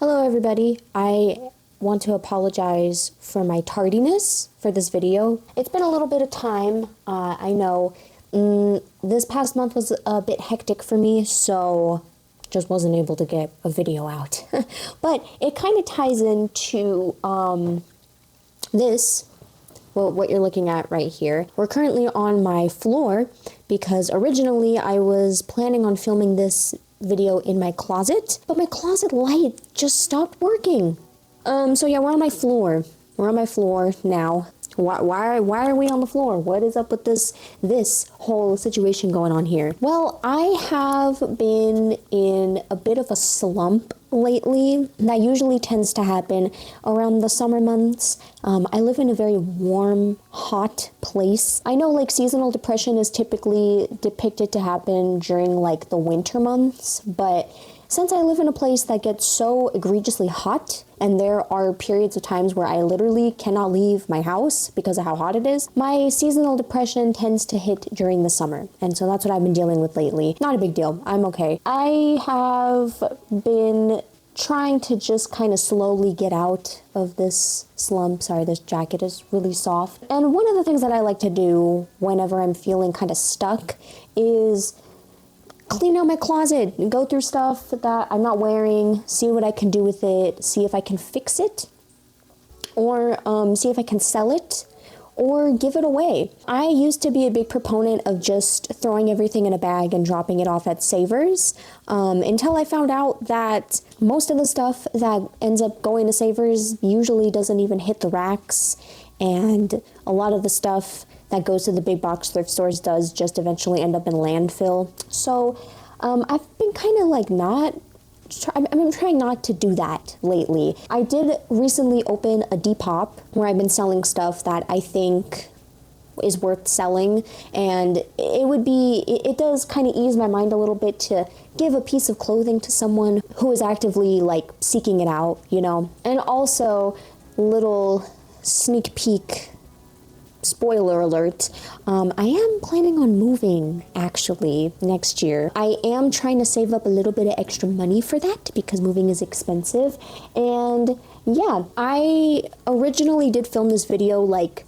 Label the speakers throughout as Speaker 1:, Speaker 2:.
Speaker 1: Hello everybody, I want to apologize for my tardiness for this video. It's been a little bit of time, I know. This past month was a bit hectic for me, so just wasn't able to get a video out. But it kind of ties into what you're looking at right here. We're currently on my floor because originally I was planning on filming this video in my closet, but my closet light just stopped working. So yeah, we're on my floor. We're on my floor now. Why are we on the floor? What is up with this whole situation going on here? Well, I have been in a bit of a slump lately. That usually tends to happen around the summer months. I live in a very warm, hot place. I know like seasonal depression is typically depicted to happen during like the winter months, but since I live in a place that gets so egregiously hot, and there are periods of times where I literally cannot leave my house because of how hot it is, my seasonal depression tends to hit during the summer. And so that's what I've been dealing with lately. Not a big deal. I'm okay. I have been trying to just kind of slowly get out of this slump. Sorry, this jacket is really soft. And one of the things that I like to do whenever I'm feeling kind of stuck is clean out my closet, go through stuff that I'm not wearing, see what I can do with it, see if I can fix it, or see if I can sell it, or give it away. I used to be a big proponent of just throwing everything in a bag and dropping it off at Savers, until I found out that most of the stuff that ends up going to Savers usually doesn't even hit the racks, and a lot of the stuff that goes to the big box thrift stores does just eventually end up in landfill. So I've been kind of like I've been trying not to do that lately. I did recently open a Depop where I've been selling stuff that I think is worth selling, and it does kind of ease my mind a little bit to give a piece of clothing to someone who is actively like seeking it out, you know. And also, little sneak peek, spoiler alert, I am planning on moving actually next year. I am trying to save up a little bit of extra money for that because moving is expensive. And yeah, I originally did film this video like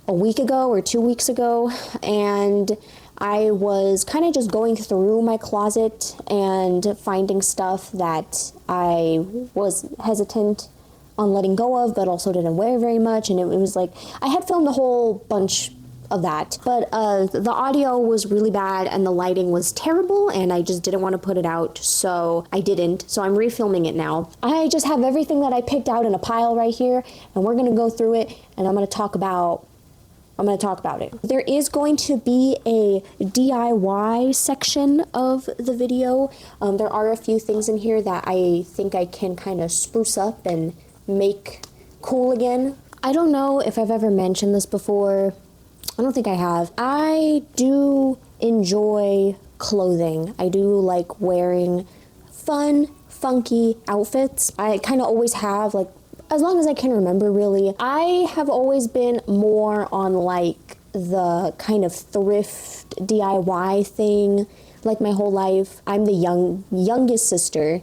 Speaker 1: a week ago or 2 weeks ago, and I was kind of just going through my closet and finding stuff that I was hesitant on letting go of, but also didn't wear very much. And it was like, I had filmed a whole bunch of that, but the audio was really bad and the lighting was terrible, and I just didn't want to put it out, so I didn't. So I'm refilming it now. I just have everything that I picked out in a pile right here, and we're gonna go through it, and I'm gonna talk about it. There is going to be a DIY section of the video. There are a few things in here that I think I can kind of spruce up and make cool again. I don't know if I've ever mentioned this before. I don't think I have. I do enjoy clothing. I do like wearing fun, funky outfits. I kind of always have, like, as long as I can remember, really. I have always been more on like the kind of thrift DIY thing, like my whole life. I'm the youngest sister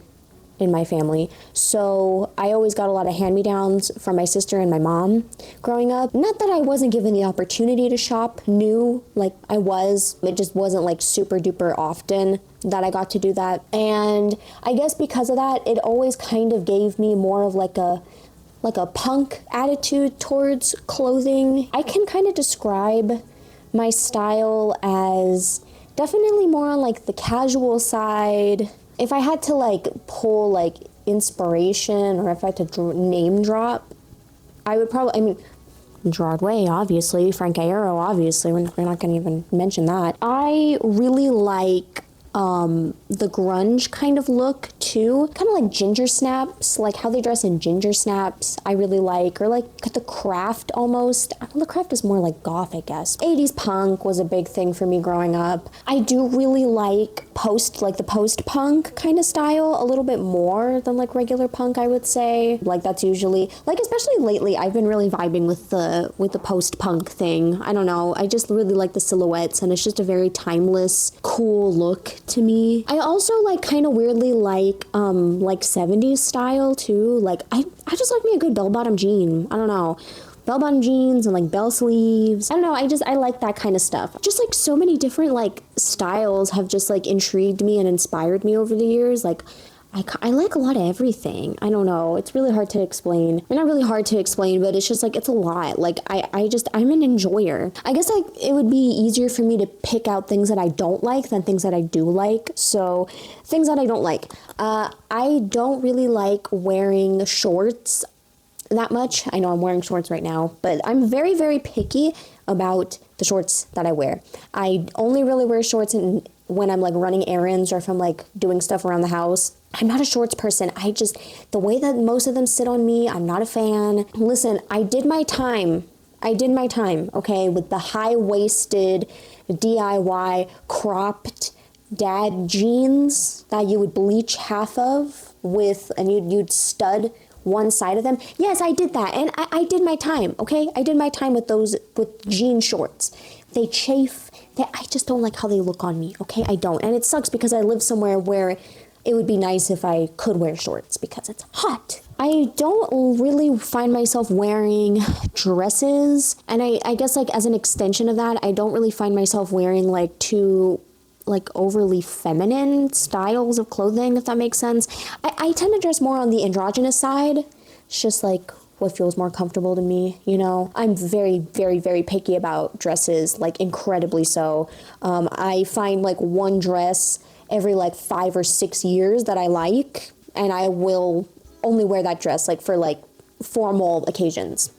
Speaker 1: in my family, so I always got a lot of hand-me-downs from my sister and my mom growing up. Not that I wasn't given the opportunity to shop new, like I was, it just wasn't like super duper often that I got to do that. And I guess because of that, it always kind of gave me more of like a punk attitude towards clothing. I can kind of describe my style as definitely more on like the casual side. If I had to like pull like inspiration, or if I had to name drop, I would probably, Gerard Way, obviously, Frank Aero, obviously, we're not going to even mention that. I really like the grunge kind of look too, kind of like ginger snaps, like how they dress in ginger snaps I really like, or like the Craft almost. The Craft is more like goth, I guess. 80s punk was a big thing for me growing up. I do really like the post-punk kind of style a little bit more than like regular punk, I would say. Like that's usually, like especially lately, I've been really vibing with the post-punk thing. I don't know, I just really like the silhouettes, and it's just a very timeless, cool look to me. I also like kind of weirdly like 70s style too. Like I just like me a good bell-bottom jean. I don't know. Bell-bottom jeans and like bell sleeves. I don't know, I like that kind of stuff. Just like so many different like styles have just like intrigued me and inspired me over the years. Like I like a lot of everything. I don't know. It's really hard to explain. Or not really hard to explain, but it's just like, it's a lot. Like I'm an enjoyer. I guess like it would be easier for me to pick out things that I don't like than things that I do like. So things that I don't like. I don't really like wearing shorts that much. I know I'm wearing shorts right now, but I'm very, very picky about the shorts that I wear. I only really wear shorts when I'm like running errands or if I'm like doing stuff around the house. I'm not a shorts person. The way that most of them sit on me, I'm not a fan. Listen, I did my time, okay, with the high-waisted DIY cropped dad jeans that you would bleach half of and you'd stud one side of them. Yes, I did that. And I did my time, okay? I did my time with jean shorts. They chafe. I just don't like how they look on me, okay? I don't. And it sucks because I live somewhere where it would be nice if I could wear shorts because it's hot. I don't really find myself wearing dresses. And I guess like as an extension of that, I don't really find myself wearing like too like overly feminine styles of clothing, if that makes sense. I tend to dress more on the androgynous side. It's just like what feels more comfortable to me, you know? I'm very, very, very picky about dresses, like incredibly so. I find like one dress every like 5 or 6 years that I like, and I will only wear that dress like for like formal occasions.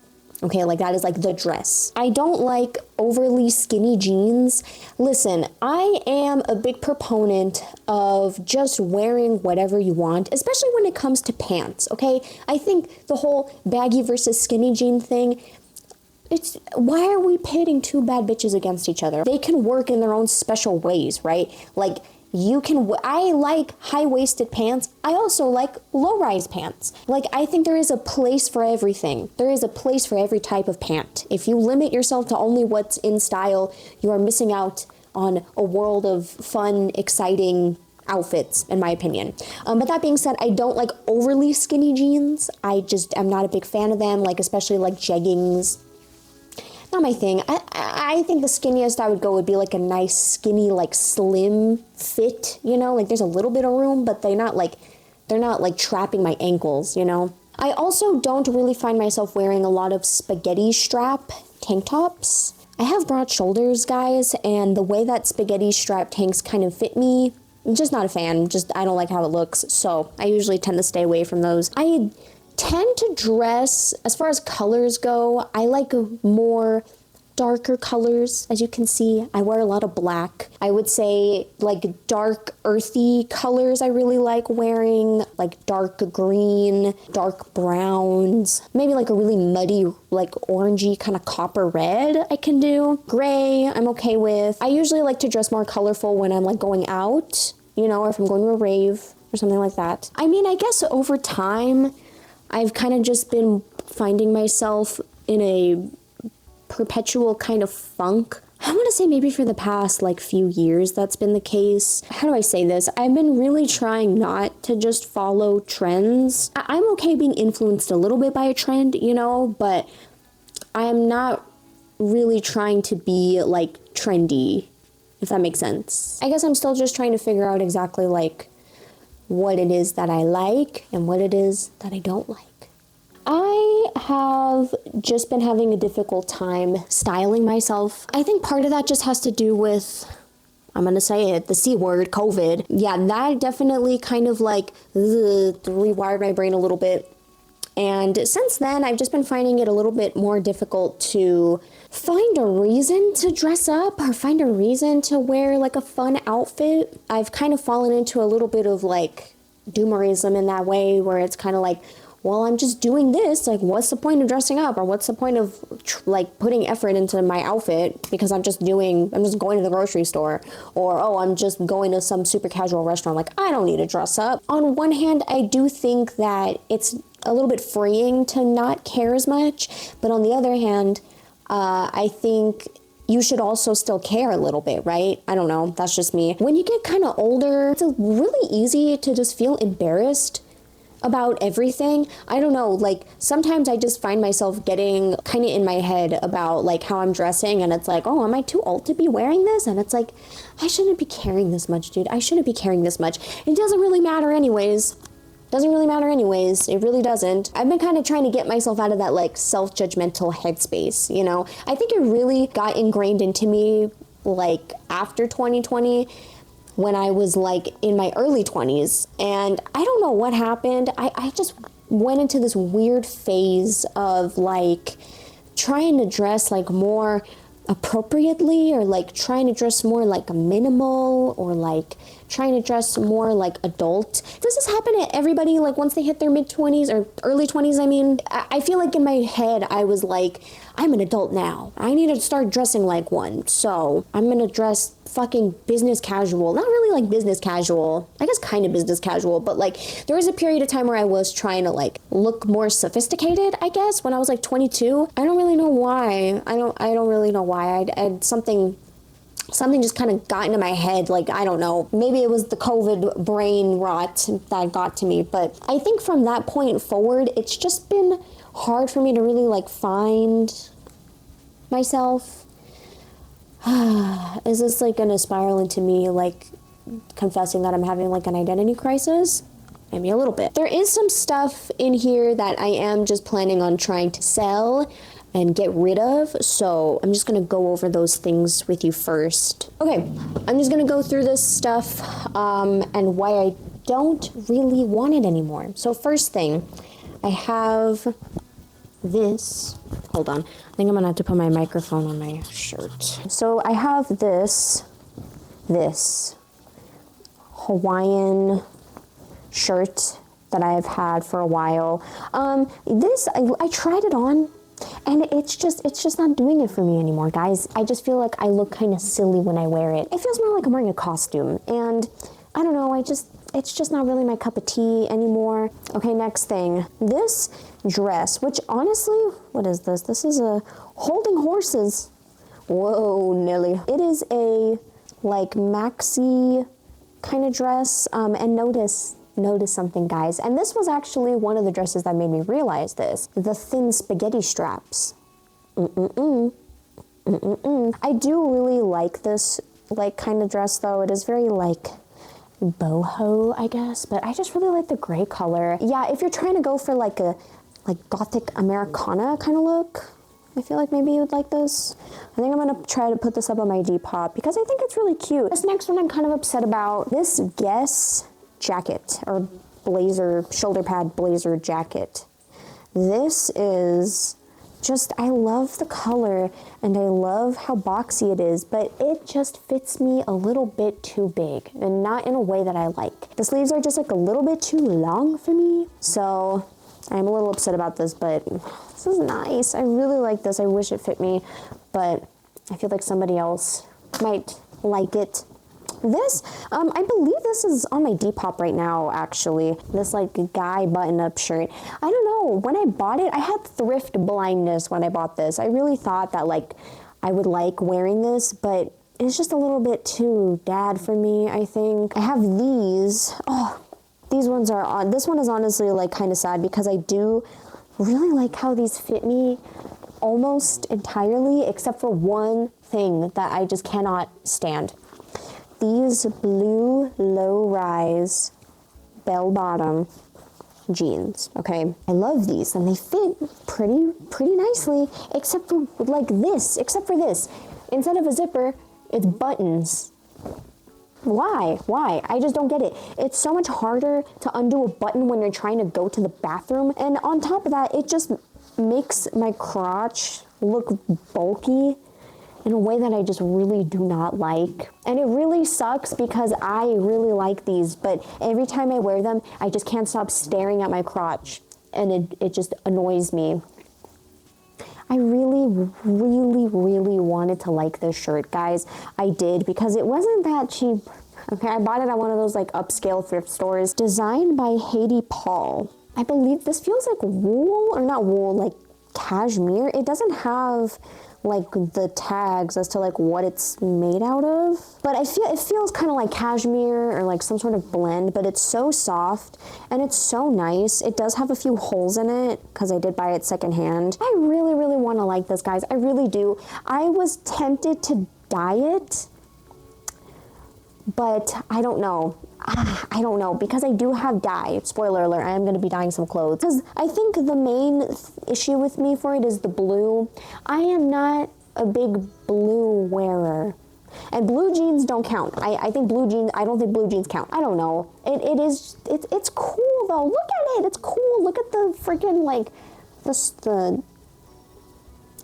Speaker 1: Okay, like that is like the dress. I don't like overly skinny jeans. Listen, I am a big proponent of just wearing whatever you want, especially when it comes to pants, okay? I think the whole baggy versus skinny jean thing, why are we pitting two bad bitches against each other? They can work in their own special ways, right? Like, I like high-waisted pants. I also like low-rise pants. Like, I think there is a place for everything. There is a place for every type of pant. If you limit yourself to only what's in style, you are missing out on a world of fun, exciting outfits, in my opinion. But that being said, I don't like overly skinny jeans. I'm not a big fan of them, like especially like jeggings. Not my thing. I think the skinniest I would go would be like a nice skinny like slim fit, you know, like there's a little bit of room, but they're not like trapping my ankles, you know. I also don't really find myself wearing a lot of spaghetti strap tank tops. I have broad shoulders, guys, and the way that spaghetti strap tanks kind of fit me, I'm just not a fan. I don't like how it looks, so I usually tend to stay away from those. I tend to dress, as far as colors go, I like more darker colors. As you can see, I wear a lot of black. I would say like dark earthy colors I really like wearing, like dark green, dark browns, maybe like a really muddy, like orangey kind of copper red I can do. Gray, I'm okay with. I usually like to dress more colorful when I'm like going out, you know, or if I'm going to a rave or something like that. I mean, I guess over time, I've kind of just been finding myself in a perpetual kind of funk. I want to say maybe for the past like few years that's been the case. How do I say this? I've been really trying not to just follow trends. I'm okay being influenced a little bit by a trend, you know, but I'm not really trying to be like trendy, if that makes sense. I guess I'm still just trying to figure out exactly like what it is that I like and what it is that I don't like. I have just been having a difficult time styling myself. I think part of that just has to do with, I'm going to say it, the C word, COVID. Yeah, that definitely kind of like rewired my brain a little bit. And since then, I've just been finding it a little bit more difficult to find a reason to dress up or find a reason to wear like a fun outfit. I've kind of fallen into a little bit of like doomerism in that way, where it's kind of like, well, I'm just doing this. Like, what's the point of dressing up? Or what's the point of like putting effort into my outfit because I'm just going to the grocery store, or, oh, I'm just going to some super casual restaurant. Like, I don't need to dress up. On one hand, I do think that it's a little bit freeing to not care as much. But on the other hand, I think you should also still care a little bit, right? I don't know. That's just me. When you get kind of older, it's really easy to just feel embarrassed about everything. I don't know, like sometimes I just find myself getting kind of in my head about like how I'm dressing, and it's like, oh, am I too old to be wearing this? And it's like, I shouldn't be caring this much, dude. I shouldn't be caring this much. It doesn't really matter anyways. Doesn't really matter anyways. It really doesn't. I've been kind of trying to get myself out of that like self-judgmental headspace, you know? I think it really got ingrained into me like after 2020, when I was like in my early 20s, and I don't know what happened. I just went into this weird phase of like trying to dress like more appropriately, or like trying to dress more like minimal, or like trying to dress more like adult. Does this happen to everybody like once they hit their mid-20s or early 20s? I mean, I feel like in my head I was like, I'm an adult now. I need to start dressing like one. So I'm gonna dress fucking business casual. Not really like business casual. I guess kind of business casual, but like there was a period of time where I was trying to like look more sophisticated, I guess, when I was like 22. I don't really know why. I don't really know why. I had something just kind of got into my head. Like, I don't know, maybe it was the COVID brain rot that got to me. But I think from that point forward, it's just been hard for me to really like find myself. Is this like gonna spiral into me like confessing that I'm having like an identity crisis? Maybe a little bit. There is some stuff in here that I am just planning on trying to sell and get rid of, so I'm just gonna go over those things with you first. Okay, I'm just gonna go through this stuff and why I don't really want it anymore. So first thing, I have this. Hold on, I think I'm gonna have to put my microphone on my shirt. So I have this Hawaiian shirt that I've had for a while. I tried it on, and it's just not doing it for me anymore, guys. I just feel like I look kind of silly when I wear it. It feels more like I'm wearing a costume, and I don't know, it's just not really my cup of tea anymore. Okay, next thing. This dress, which honestly, what is this? This is a holding horses. Whoa, Nelly. It is a like maxi kind of dress, and notice something, guys. And this was actually one of the dresses that made me realize this. The thin spaghetti straps. I do really like this like kind of dress though. It is very like boho, I guess, but I just really like the gray color. Yeah, if you're trying to go for like a gothic Americana kind of look, I feel like maybe you would like this. I think I'm gonna try to put this up on my Depop because I think it's really cute. This next one I'm kind of upset about. This Guess jacket or blazer, shoulder pad blazer jacket. This is just, I love the color and I love how boxy it is, but it just fits me a little bit too big and not in a way that I like. The sleeves are just like a little bit too long for me, so I'm a little upset about this, but this is nice. I really like this. I wish it fit me, but I feel like somebody else might like it. This, I believe this is on my Depop right now, actually. This, like, guy button-up shirt. I don't know. When I bought it, I had thrift blindness when I bought this. I really thought that, like, I would like wearing this, but it's just a little bit too dad for me, I think. I have these. Oh, these ones are on. This one is honestly, like, kind of sad because I do really like how these fit me almost entirely, except for one thing that I just cannot stand. These blue low-rise bell-bottom jeans, okay? I love these, and they fit pretty nicely, except for like this, Instead of a zipper, it's buttons. Why? I just don't get it. It's so much harder to undo a button when you're trying to go to the bathroom, and on top of that, it just makes my crotch look bulky in a way that I just really do not like. And it really sucks because I really like these, but every time I wear them, I just can't stop staring at my crotch, and it just annoys me. I really wanted to like this shirt, guys. I did, because it wasn't that cheap. Okay, I bought it at one of those like upscale thrift stores. Designed by Haiti Paul. I believe this feels like wool, or not wool, like cashmere. It doesn't have like the tags as to like what it's made out of, but it feels kind of like cashmere or like some sort of blend, but it's so soft and it's so nice. It does have a few holes in it because I did buy it secondhand. I really want to like this, guys. I really do. I was tempted to dye it, but I don't know. I don't know, because I do have dye. Spoiler alert, I am going to be dyeing some clothes. Because I think the main issue with me for it is the blue. I am not a big blue wearer. And blue jeans don't count. I think blue jeans, I don't think blue jeans count. I don't know. It's cool though. Look at it. It's cool. Look at the freaking like, the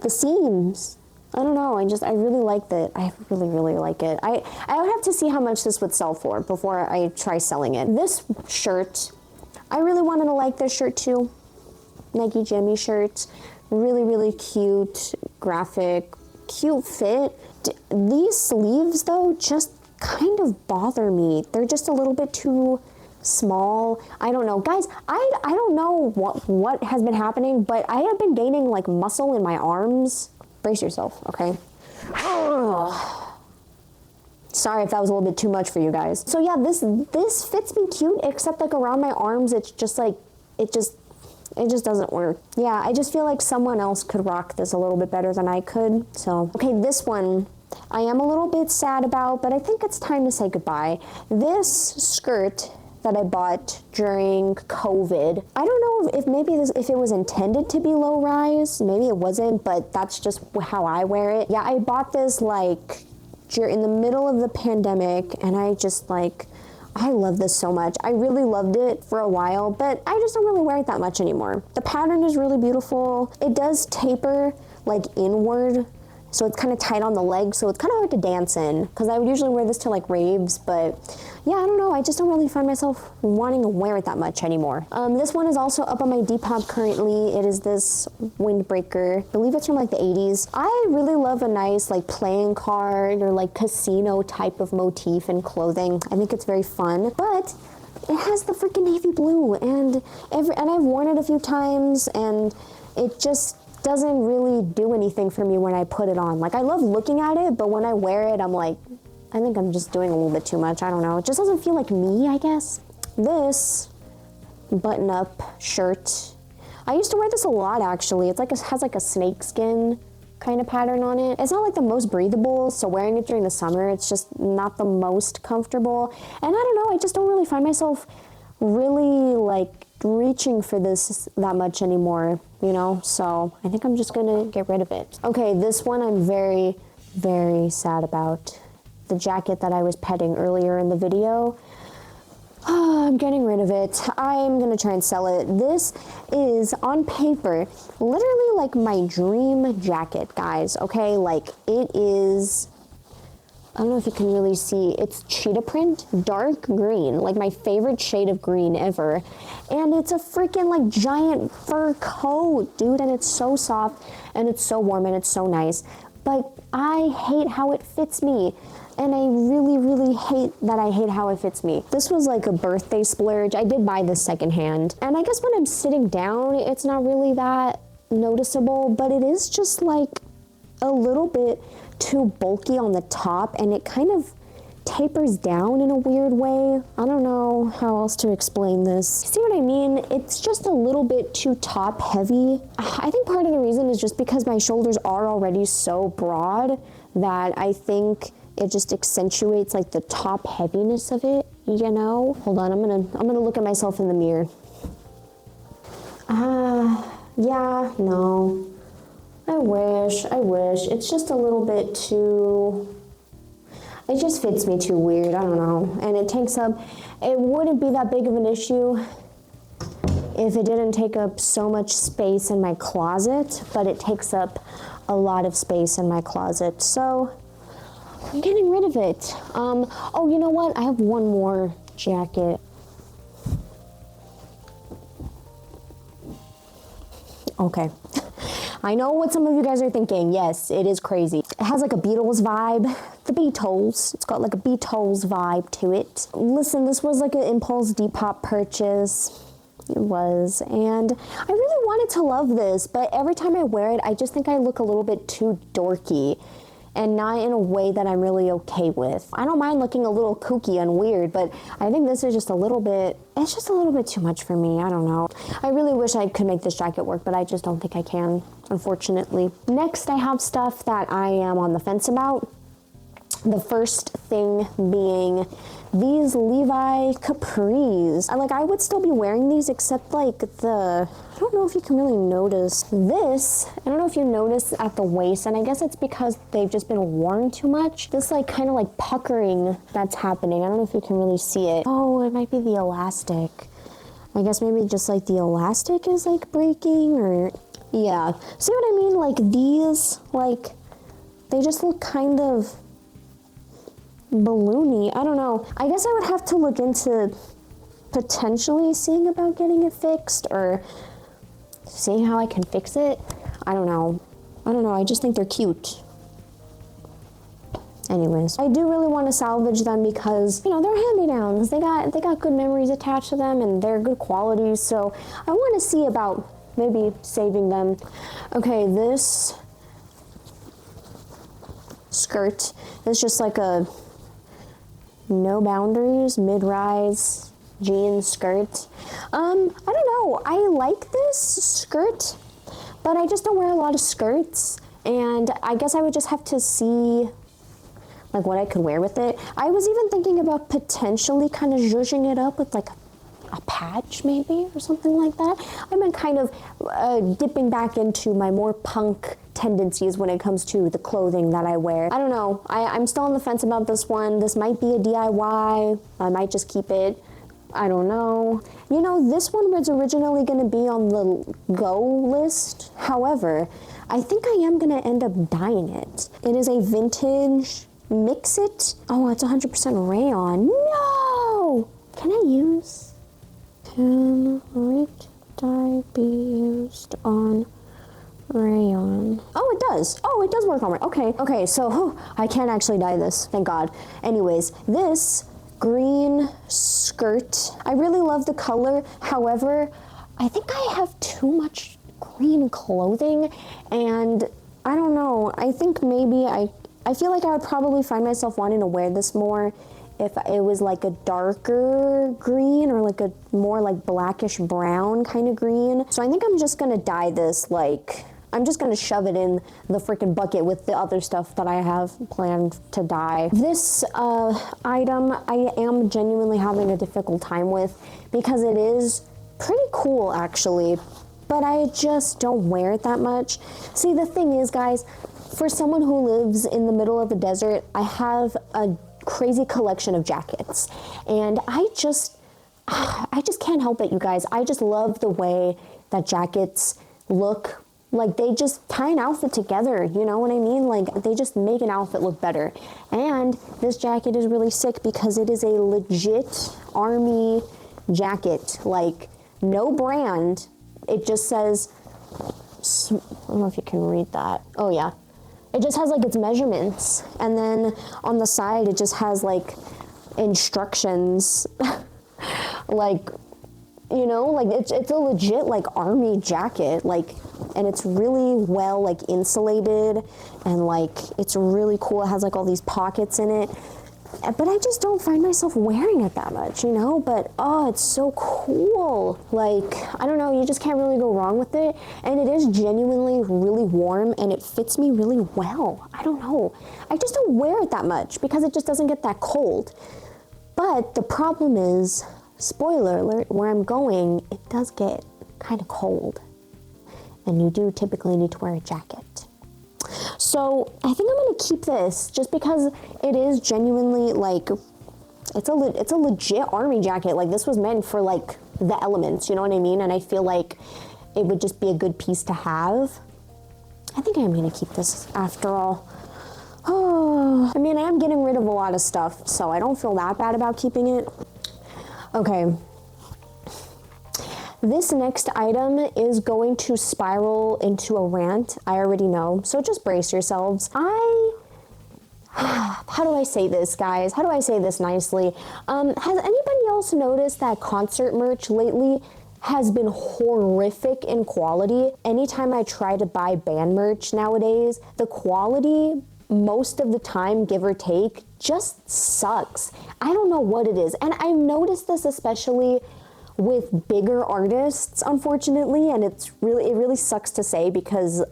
Speaker 1: seams. I don't know, I really liked it. I really like it. I would have to see how much this would sell for before I try selling it. This shirt, I really wanted to like this shirt too. Nike Jimmy shirt. Really cute, graphic, cute fit. These sleeves though just kind of bother me. They're just a little bit too small. I don't know. Guys, I don't know what has been happening, but I have been gaining like muscle in my arms. Brace yourself, okay? Sorry if that was a little bit too much for you guys. So yeah, this fits me cute, except like around my arms, it's just like, it just doesn't work. Yeah, I just feel like someone else could rock this a little bit better than I could. So, okay, this one I am a little bit sad about, but I think it's time to say goodbye. This skirt that I bought during COVID. I don't know if it was intended to be low rise, maybe it wasn't, but that's just how I wear it. Yeah, I bought this like in the middle of the pandemic, and I love this so much. I really loved it for a while, but I just don't really wear it that much anymore. The pattern is really beautiful. It does taper like inward, so it's kind of tight on the legs, so it's kind of hard to dance in, because I would usually wear this to like raves, but yeah, I don't know, I just don't really find myself wanting to wear it that much anymore. This one is also up on my Depop currently. It is this windbreaker. I believe it's from like the 80s. I really love a nice like playing card or like casino type of motif in clothing. I think it's very fun, but it has the freaking navy blue, and I've worn it a few times, and it just doesn't really do anything for me when I put it on. Like, I love looking at it, but when I wear it, I'm like, I think I'm just doing a little bit too much. I don't know. It just doesn't feel like me, I guess. This button-up shirt, I used to wear this a lot, actually. It's like, it has like a snakeskin kind of pattern on it. It's not like the most breathable, so wearing it during the summer, it's just not the most comfortable. And I don't know, I just don't really find myself really like reaching for this that much anymore, you know? So I think I'm just gonna get rid of it. Okay, this one I'm very sad about. The jacket that I was petting earlier in the video. Oh, I'm getting rid of it. I'm gonna try and sell it. This is, on paper, literally like my dream jacket, guys, okay? Like, it is, I don't know if you can really see, it's cheetah print, dark green, like my favorite shade of green ever. And it's a freaking like giant fur coat, dude, and it's so soft, and it's so warm, and it's so nice. But I hate how it fits me. And I really hate that I hate how it fits me. This was like a birthday splurge. I did buy this secondhand. And I guess when I'm sitting down, it's not really that noticeable, but it is just like a little bit too bulky on the top, and it kind of tapers down in a weird way. I don't know how else to explain this. See what I mean? It's just a little bit too top heavy. I think part of the reason is just because my shoulders are already so broad that I think it just accentuates like the top heaviness of it, you know? Hold on, I'm gonna look at myself in the mirror. Yeah, no. I wish. It's just a little bit too, it just fits me too weird, I don't know. And it takes up, it wouldn't be that big of an issue if it didn't take up so much space in my closet, but it takes up a lot of space in my closet. So I'm getting rid of it. Oh, you know what? I have one more jacket. Okay. I know what some of you guys are thinking. Yes, it is crazy. It has like a Beatles vibe. The Beatles. It's got like a Beatles vibe to it. Listen, this was like an impulse Depop purchase. It was, and I really wanted to love this, but every time I wear it, I just think I look a little bit too dorky, and not in a way that I'm really okay with. I don't mind looking a little kooky and weird, but I think this is just a little bit, it's just a little bit too much for me. I don't know. I really wish I could make this jacket work, but I just don't think I can, unfortunately. Next, I have stuff that I am on the fence about. The first thing being these Levi capris. I would still be wearing these, except like I don't know if you can really notice this. I don't know if you notice at the waist, and I guess it's because they've just been worn too much. This like kind of like puckering that's happening. I don't know if you can really see it. Oh, it might be the elastic. I guess maybe just like the elastic is like breaking, or yeah. See what I mean? Like these, like they just look kind of balloony. I don't know. I guess I would have to look into potentially seeing about getting it fixed, or seeing how I can fix it. I don't know. I just think they're cute. Anyways, I do really want to salvage them because, you know, they're hand-me-downs. They got good memories attached to them, and they're good quality. So I want to see about maybe saving them. Okay, this skirt is just like a no boundaries mid-rise jean skirt. I don't know. I like this skirt, but I just don't wear a lot of skirts, and I guess I would just have to see like what I could wear with it. I was even thinking about potentially kind of zhuzhing it up with like a patch maybe or something like that. I've been kind of dipping back into my more punk tendencies when it comes to the clothing that I wear. I don't know. I'm still on the fence about this one. This might be a DIY. I might just keep it. I don't know. You know, this one was originally going to be on the go list. However, I think I am going to end up dyeing it. It is a vintage mix it. Oh, it's 100% rayon. No! Can I use? Can wheat dye be used on rayon? Oh, it does. Oh, it does work on rayon. Okay, so I can't actually dye this, thank God. Anyways, this green skirt, I really love the color. However, I think I have too much green clothing, and I don't know. I think maybe I feel like I would probably find myself wanting to wear this more if it was like a darker green, or like a more like blackish brown kind of green. So I think I'm just gonna dye this, like, I'm just gonna shove it in the freaking bucket with the other stuff that I have planned to dye. This item I am genuinely having a difficult time with because it is pretty cool actually, but I just don't wear it that much. See, the thing is, guys, for someone who lives in the middle of the desert, I have a crazy collection of jackets, and I just can't help it, you guys. I just love the way that jackets look. Like, they just tie an outfit together, you know what I mean? Like, they just make an outfit look better. And this jacket is really sick because it is a legit army jacket. Like, no brand. It just says, I don't know if you can read that. Oh yeah. It just has like its measurements, and then on the side it just has like instructions. Like, you know, like it's a legit like army jacket, like, and it's really well like insulated, and like it's really cool. It has like all these pockets in it, but I just don't find myself wearing it that much, you know. But oh, it's so cool. Like, I don't know, you just can't really go wrong with it, and it is genuinely really warm, and it fits me really well. I don't know, I just don't wear it that much because it just doesn't get that cold. But the problem is, spoiler alert, where I'm going, it does get kind of cold, and you do typically need to wear a jacket. So I think I'm gonna keep this just because it is genuinely like, it's a legit army jacket. Like, this was meant for like the elements, you know what I mean? And I feel like it would just be a good piece to have. I think I'm gonna keep this after all. Oh, I mean, I am getting rid of a lot of stuff, so I don't feel that bad about keeping it. Okay. This next item is going to spiral into a rant, I already know, so just brace yourselves. How do I say this, guys? How do I say this nicely? Has anybody else noticed that concert merch lately has been horrific in quality. Anytime I try to buy band merch nowadays, the quality, most of the time, give or take, just sucks. I don't know what it is. And I've noticed this especially with bigger artists, unfortunately, and it really sucks to say because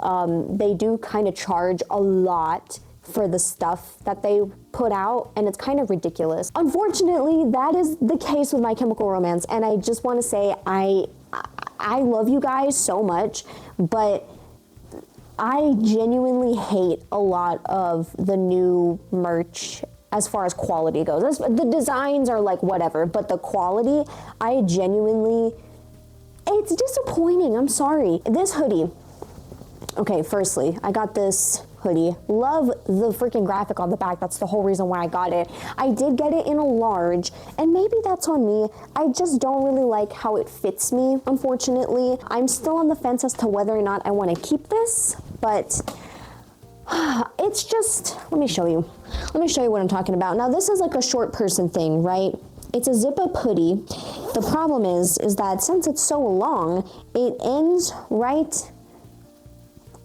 Speaker 1: they do kind of charge a lot for the stuff that they put out, and it's kind of ridiculous. Unfortunately, that is the case with My Chemical Romance, and I just want to say I love you guys so much, but I genuinely hate a lot of the new merch as far as quality goes. The designs are like whatever, but the quality, I genuinely, it's disappointing. I'm sorry. This hoodie, okay, firstly, I got this hoodie. Love the freaking graphic on the back. That's the whole reason why I got it. I did get it in a large, and maybe that's on me. I just don't really like how it fits me, unfortunately. I'm still on the fence as to whether or not I want to keep this, but it's just, let me show you what I'm talking about. Now, this is like a short person thing, right? It's a zip-up hoodie. The problem is that since it's so long, it ends right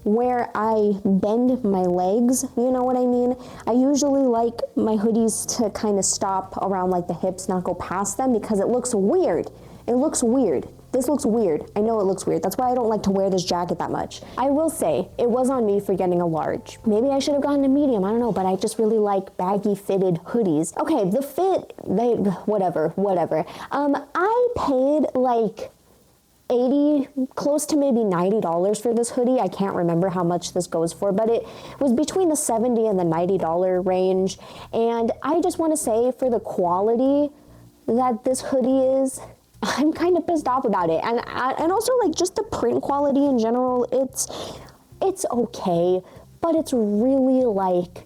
Speaker 1: where I bend my legs, you know what I mean? I usually like my hoodies to kind of stop around like the hips, not go past them, because it looks weird. It looks weird. This looks weird. I know it looks weird. That's why I don't like to wear this jacket that much. I will say, it was on me for getting a large. Maybe I should have gotten a medium, I don't know, but I just really like baggy fitted hoodies. Okay, the fit, whatever. I paid like $80, close to maybe $90 for this hoodie. I can't remember how much this goes for, but it was between the $70 and the $90 range. And I just want to say, for the quality that this hoodie is, I'm kind of pissed off about it. And also like just the print quality in general, it's okay, but it's really like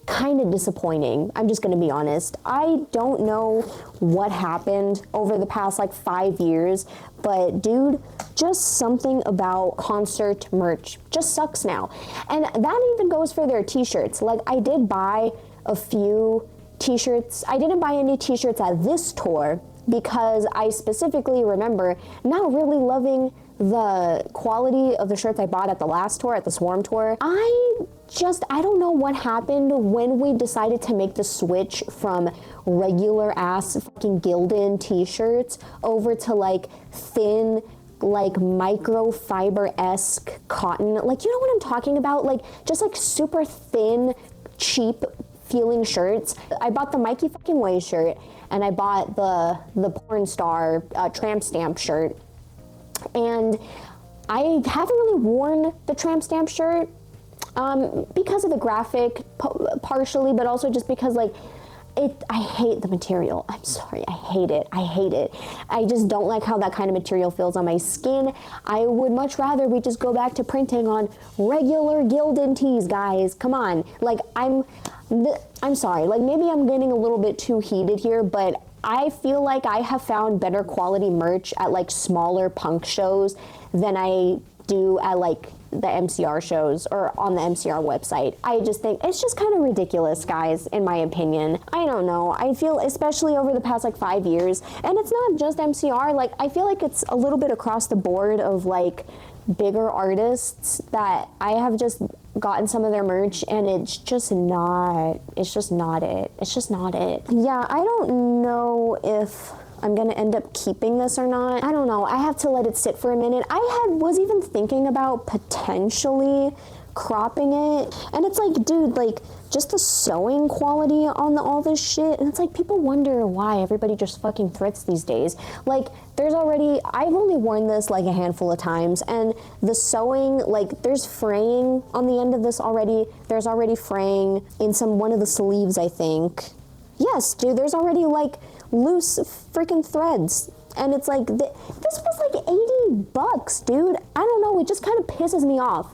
Speaker 1: kind of disappointing. I'm just gonna be honest. I don't know what happened over the past like 5 years, but dude, just something about concert merch just sucks now. And that even goes for their t-shirts. Like, I did buy a few t-shirts. I didn't buy any t-shirts at this tour because I specifically remember not really loving the quality of the shirts I bought at the last tour, at the Swarm tour. I don't know what happened when we decided to make the switch from regular ass fucking Gildan t-shirts over to like thin, like microfiber-esque cotton. Like, you know what I'm talking about? Like, just like super thin, cheap feeling shirts. I bought the Mikey fucking Way shirt, and I bought the porn star tramp stamp shirt. And I haven't really worn the tramp stamp shirt because of the graphic, partially, but also just because like I hate the material. I'm sorry, I hate it. I just don't like how that kind of material feels on my skin. I would much rather we just go back to printing on regular Gildan tees, guys. Come on. Like, I'm sorry, like maybe I'm getting a little bit too heated here, but I feel like I have found better quality merch at like smaller punk shows than I do at like the MCR shows or on the MCR website. I just think it's just kind of ridiculous, guys, in my opinion. I don't know. I feel, especially over the past like 5 years, and it's not just MCR, like I feel like it's a little bit across the board of like bigger artists that I have just gotten some of their merch, and it's just not it. Yeah, I don't know if I'm gonna end up keeping this or not. I don't know. I have to let it sit for a minute. I was even thinking about potentially cropping it, and it's like, dude, like just the sewing quality on all this shit, and it's like people wonder why everybody just fucking thrifts these days. Like, I've only worn this like a handful of times, and the sewing, like there's fraying on the end of this already. There's already fraying in one of the sleeves, I think. Yes, dude, there's already like loose freaking threads. And it's like, this was like $80, dude. I don't know, it just kind of pisses me off.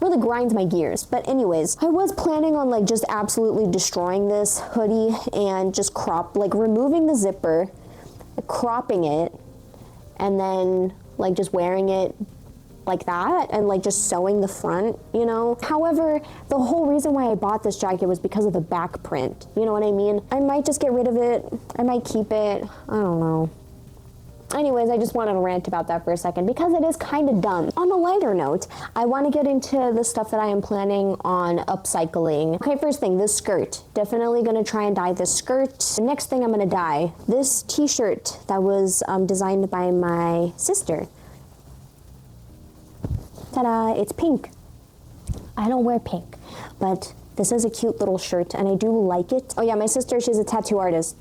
Speaker 1: Really grinds my gears. But anyways, I was planning on like just absolutely destroying this hoodie and just removing the zipper, cropping it, and then like just wearing it like that, and like just sewing the front, you know? However, the whole reason why I bought this jacket was because of the back print, you know what I mean? I might just get rid of it, I might keep it, I don't know. Anyways, I just wanted to rant about that for a second because it is kind of dumb. On a lighter note, I want to get into the stuff that I am planning on upcycling. Okay, first thing, this skirt. Definitely going to try and dye this skirt. The next thing I'm going to dye, this t-shirt that was designed by my sister. Ta-da, it's pink. I don't wear pink, but this is a cute little shirt and I do like it. Oh yeah, my sister, she's a tattoo artist.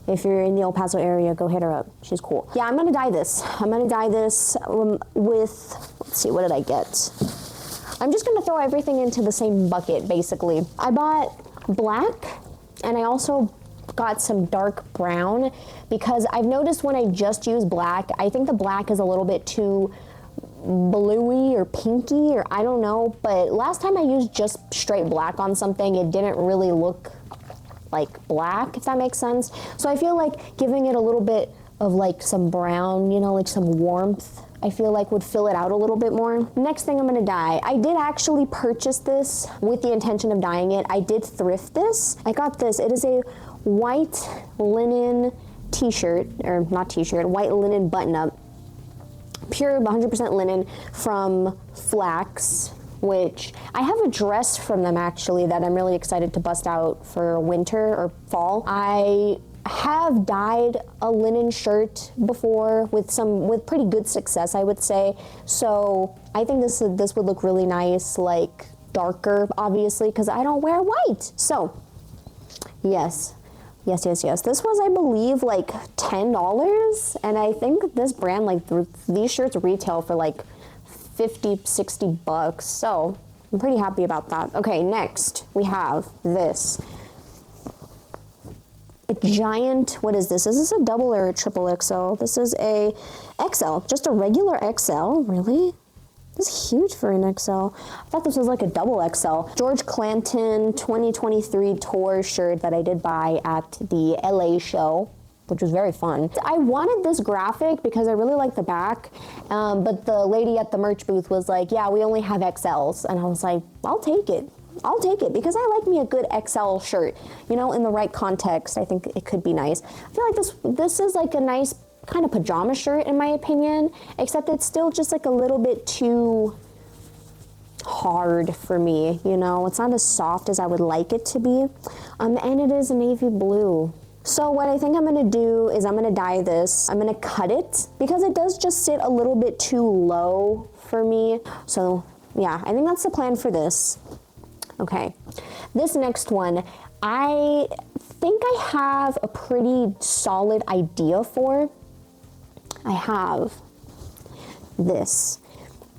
Speaker 1: If you're in the El Paso area, go hit her up. She's cool. Yeah, I'm gonna dye this. I'm gonna dye this with, let's see, what did I get? I'm just gonna throw everything into the same bucket, basically. I bought black, and I also got some dark brown, because I've noticed when I just use black, I think the black is a little bit too bluey or pinky, or I don't know, but last time I used just straight black on something, it didn't really look like black, if that makes sense. So I feel like giving it a little bit of like some brown, you know, like some warmth, I feel like would fill it out a little bit more. Next thing I'm gonna dye. I did actually purchase this with the intention of dyeing it. I did thrift this. I got this. It is a white linen t-shirt, or not t-shirt, white linen button-up. Pure 100% linen from Flax, which I have a dress from them actually that I'm really excited to bust out for winter or fall. I have dyed a linen shirt before with pretty good success, I would say. So I think this would look really nice, like darker, obviously, because I don't wear white. So yes. This was, I believe, like $10, and I think this brand, like these shirts retail for like 50, 60 bucks, so I'm pretty happy about that. Okay, next we have this. A giant, what is this? Is this a double or a triple XL? This is a XL, just a regular XL, really? This is huge for an XL. I thought this was like a double XL. George Clanton 2023 tour shirt that I did buy at the LA show, which was very fun. I wanted this graphic because I really like the back, but the lady at the merch booth was like, yeah, we only have XLs. And I was like, I'll take it because I like me a good XL shirt. You know, in the right context, I think it could be nice. I feel like this is like a nice kind of pajama shirt in my opinion, except it's still just like a little bit too hard for me, you know? It's not as soft as I would like it to be. And it is a navy blue. So what I think I'm gonna do is I'm gonna dye this. I'm gonna cut it because it does just sit a little bit too low for me. So yeah, I think that's the plan for this. Okay, this next one, I think I have a pretty solid idea for. I have this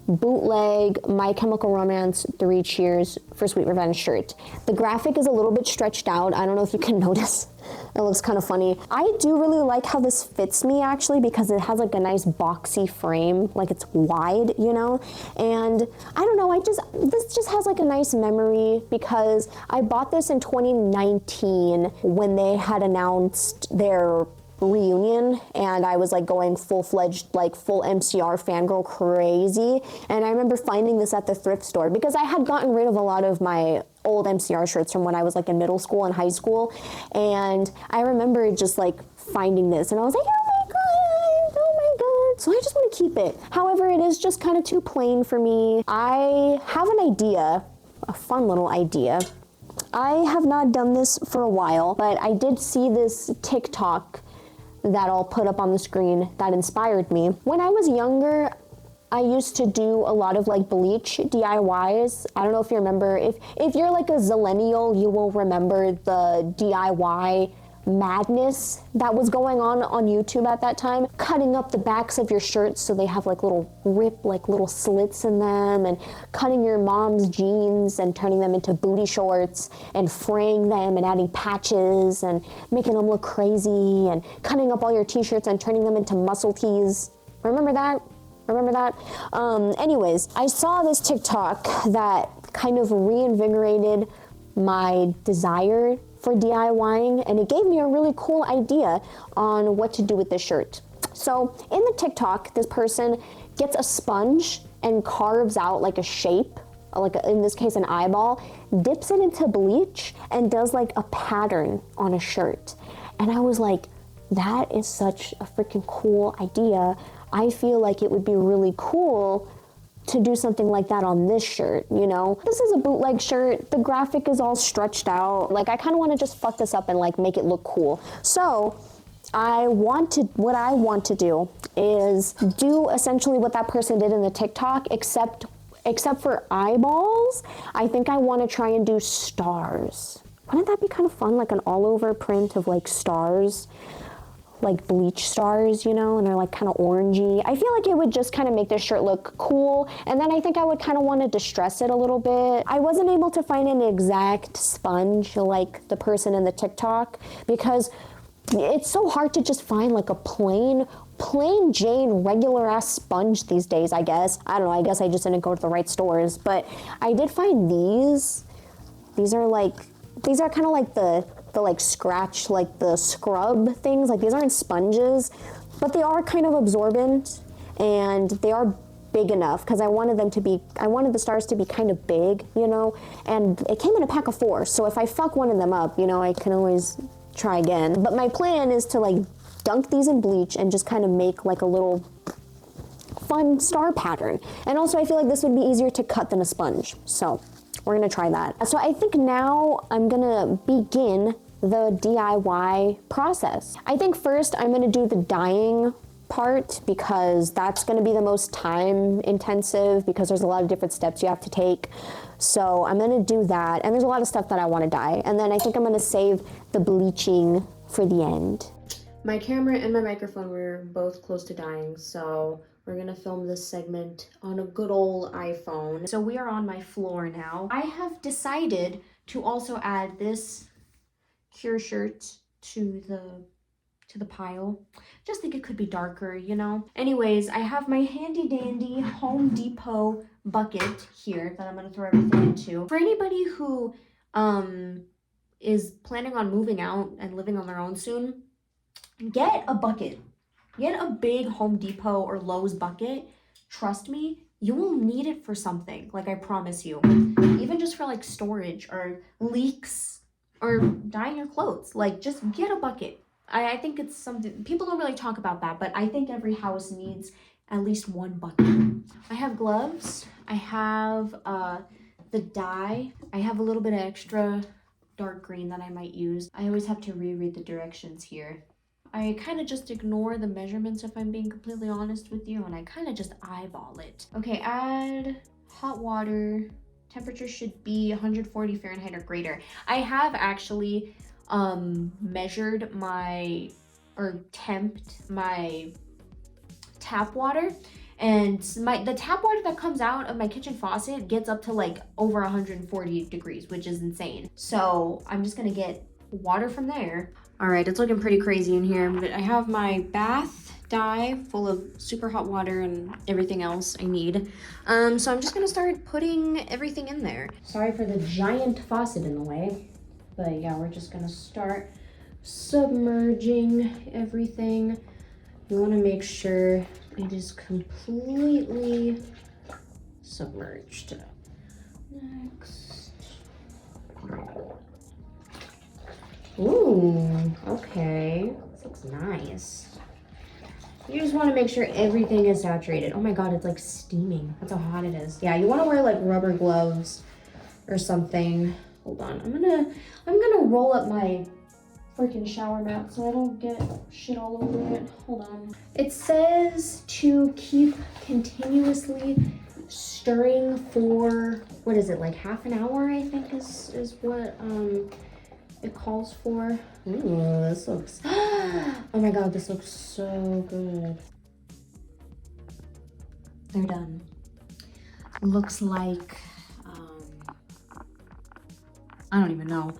Speaker 1: bootleg My Chemical Romance 3 Cheers for Sweet Revenge shirt. The graphic is a little bit stretched out. I don't know if you can notice. It looks kind of funny. I do really like how this fits me actually because it has like a nice boxy frame, like it's wide, you know? And I don't know, this just has like a nice memory because I bought this in 2019 when they had announced their reunion, and I was like going full-fledged, like full MCR fangirl crazy. And I remember finding this at the thrift store because I had gotten rid of a lot of my old MCR shirts from when I was like in middle school and high school. And I remember just like finding this and I was like, oh my god. So I just want to keep it. However, it is just kind of too plain for me. I have an idea, a fun little idea. I have not done this for a while, but I did see this TikTok that I'll put up on the screen that inspired me. When I was younger, I used to do a lot of like bleach DIYs. I don't know if you remember, if you're like a zillennial, you will remember the DIY madness that was going on YouTube at that time. Cutting up the backs of your shirts so they have like little slits in them, and cutting your mom's jeans and turning them into booty shorts and fraying them and adding patches and making them look crazy, and cutting up all your t-shirts and turning them into muscle tees. Remember that? Anyways, I saw this TikTok that kind of reinvigorated my desire for DIYing, and it gave me a really cool idea on what to do with this shirt. So in the TikTok, this person gets a sponge and carves out like a shape, like in this case an eyeball, dips it into bleach and does like a pattern on a shirt. And I was like, that is such a freaking cool idea. I feel like it would be really cool to do something like that on this shirt, you know? This is a bootleg shirt. The graphic is all stretched out. Like, I kind of want to just fuck this up and like make it look cool. So what I want to do is do essentially what that person did in the TikTok, except for eyeballs. I think I want to try and do stars. Wouldn't that be kind of fun? Like an all over print of like stars, like bleach stars, you know, and they're like kind of orangey. I feel like it would just kind of make this shirt look cool. And then I think I would kind of want to distress it a little bit. I wasn't able to find an exact sponge like the person in the TikTok, because it's so hard to just find like a plain Jane regular ass sponge these days, I guess. I don't know, I guess I just didn't go to the right stores, but I did find these. These are kind of like the like scratch, like the scrub things. Like, these aren't sponges, but they are kind of absorbent, and they are big enough, because I wanted the stars to be kind of big, you know, and it came in a pack of 4, so if I fuck one of them up, you know, I can always try again. But my plan is to like dunk these in bleach and just kind of make like a little fun star pattern. And also I feel like this would be easier to cut than a sponge, so we're gonna try that. So I think now I'm gonna begin the DIY process. I think first I'm gonna do the dyeing part, because that's gonna be the most time intensive, because there's a lot of different steps you have to take. So I'm gonna do that, and there's a lot of stuff that I wanna dye. And then I think I'm gonna save the bleaching for the end. My camera and my microphone were both close to dying, so we're gonna film this segment on a good old iPhone. So we are on my floor now. I have decided to also add this Cure shirt to the pile. Just think it could be darker, you know? Anyways, I have my handy dandy Home Depot bucket here that I'm gonna throw everything into. For anybody who is planning on moving out and living on their own soon, get a bucket. Get a big Home Depot or Lowe's bucket. Trust me, you will need it for something, like I promise you. Even just for like storage or leaks or dyeing your clothes. Like, just get a bucket. I think it's something, people don't really talk about that, but I think every house needs at least one bucket. I have gloves. I have the dye. I have a little bit of extra dark green that I might use. I always have to reread the directions here. I kind of just ignore the measurements, if I'm being completely honest with you, and I kind of just eyeball it. Okay, add hot water. Temperature should be 140 Fahrenheit or greater. I have actually measured temped my tap water, and the tap water that comes out of my kitchen faucet gets up to like over 140 degrees, which is insane. So I'm just gonna get water from there. All right, it's looking pretty crazy in here, but I have my bath dye full of super hot water and everything else I need. So I'm just gonna start putting everything in there. Sorry for the giant faucet in the way, but yeah, we're just gonna start submerging everything. You wanna make sure it is completely submerged. Next. Ooh, okay. This looks nice. You just want to make sure everything is saturated. Oh my god, it's like steaming. That's how hot it is. Yeah, you want to wear like rubber gloves or something. Hold on. I'm gonna roll up my freaking shower mat so I don't get shit all over it. Hold on. It says to keep continuously stirring for, what is it, like half an hour, I think is what it calls for. Ooh, this looks, oh my god, this looks so good. They're done. Looks like, I don't even know.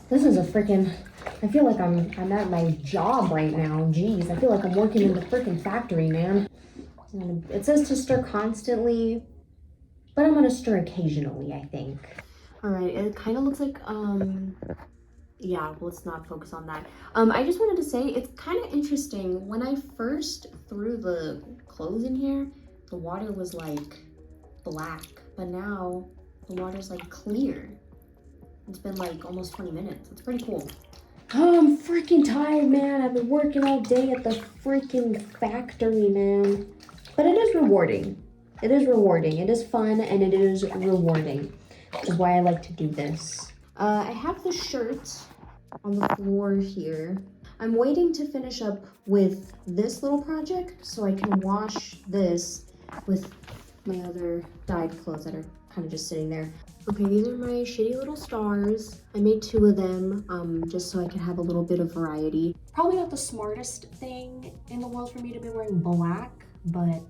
Speaker 1: This is a freaking, I feel like I'm at my job right now. Jeez, I feel like I'm working in the freaking factory, man. It says to stir constantly, but I'm gonna stir occasionally, I think. All right, it kind of looks like Yeah, let's not focus on that. I just wanted to say it's kind of interesting. When I first threw the clothes in here, the water was like black, but now the water's like clear. It's been like almost 20 minutes. It's pretty cool. Oh, I'm freaking tired, man. I've been working all day at the freaking factory, man. But it is rewarding. It is rewarding. It is fun and it is rewarding, which is why I like to do this. I have the shirt on the floor here. I'm waiting to finish up with this little project so I can wash this with my other dyed clothes that are kind of just sitting there. Okay, these are my shitty little stars. I made 2 of them just so I could have a little bit of variety. Probably not the smartest thing in the world for me to be wearing black, but